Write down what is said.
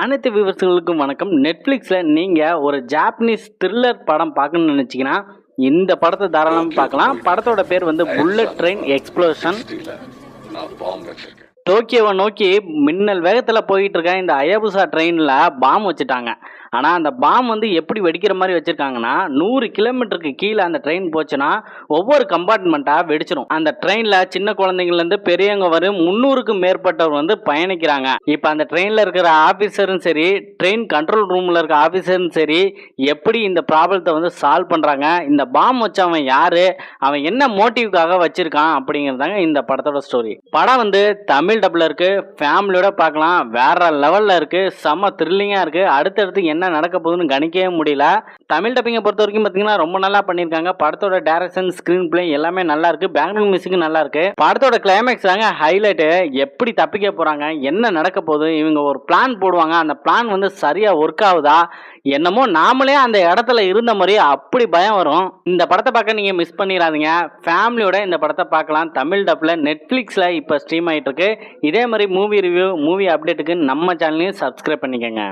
அனைத்து வியூவர்ஸ்களுக்கும் வணக்கம். நெட்ஃப்ளிக்ஸில் நீங்கள் ஒரு ஜாப்பனீஸ் த்ரில்லர் படம் பார்க்கணும்னு நினச்சிங்கன்னா இந்த படத்தை தாராளமாக பார்க்கலாம். படத்தோட பேர் வந்து புல்லட் ட்ரெயின் எக்ஸ்ப்ளோஷன். டோக்கியோவை நோக்கி மின்னல் வேகத்தில் போயிட்டு இருக்க இந்த அயபுசா ட்ரெயினில் பாம் வச்சுட்டாங்க. ஆனால் அந்த பாம் வந்து எப்படி வெடிக்கிற மாதிரி வச்சுருக்காங்கன்னா 100 கிலோமீட்டருக்கு கீழே அந்த ட்ரெயின் போச்சுன்னா ஒவ்வொரு கம்பார்ட்மெண்ட்டாக வெடிச்சிடும். அந்த ட்ரெயினில் சின்ன குழந்தைங்கள்லேருந்து பெரியவங்க வரும் 300க்கும் மேற்பட்டவர் வந்து பயணிக்கிறாங்க. இப்போ அந்த ட்ரெயினில் இருக்கிற ஆஃபீஸரும் சரி, ட்ரெயின் கண்ட்ரோல் ரூமில் இருக்க ஆஃபீஸரும் சரி, எப்படி இந்த ப்ராப்ளத்தை வந்து சால்வ் பண்ணுறாங்க, இந்த பாம் வச்சவன் யார், அவன் என்ன மோட்டிவ்காக வச்சுருக்கான் அப்படிங்கிறதாங்க இந்த படத்தோட ஸ்டோரி. படம் வந்து தமிழ் டப்பில் இருக்குது, ஃபேமிலியோட பார்க்கலாம். வேற லெவலில் இருக்குது, செம்ம த்ரில்லிங்காக இருக்குது. அடுத்தடுத்து என்ன நடக்க போகுதுன்னு கணிக்கவே முடியல. தமிழ் டப்பிங்கை பொறுத்த வரைக்கும் பார்த்தீங்கன்னா ரொம்ப நல்லா பண்ணியிருக்காங்க. படத்தோட டைரக்ஷன், ஸ்க்ரீன் பிளே எல்லாமே நல்லா இருக்கு. பேக்ரவுண்ட் மியூசிக் நல்லா இருக்கு. படத்தோட கிளைமேக்ஸ் தாங்க ஹைலைட்டு. எப்படி தப்பிக்க போறாங்க, என்ன நடக்க போகுது, இவங்க ஒரு பிளான் போடுவாங்க, அந்த பிளான் வந்து சரியா ஒர்க் ஆகுதா, என்னமோ நாமளே அந்த இடத்துல இருந்த மாதிரி அப்படி பயம் வரும். இந்த படத்தை பார்க்க நீங்க மிஸ் பண்ணிடாதீங்க. ஃபேமிலியோட இந்த படத்தை பார்க்கலாம். தமிழ் டப்ல நெட்ஃபிளிக்ஸ்ல இப்போ ஸ்ட்ரீம் ஆயிட்டு இருக்கு. இதே மாதிரி மூவி ரிவ்யூ, மூவி அப்டேட்டுக்கு நம்ம சேனலையும் சப்ஸ்கிரைப் பண்ணிக்கோங்க.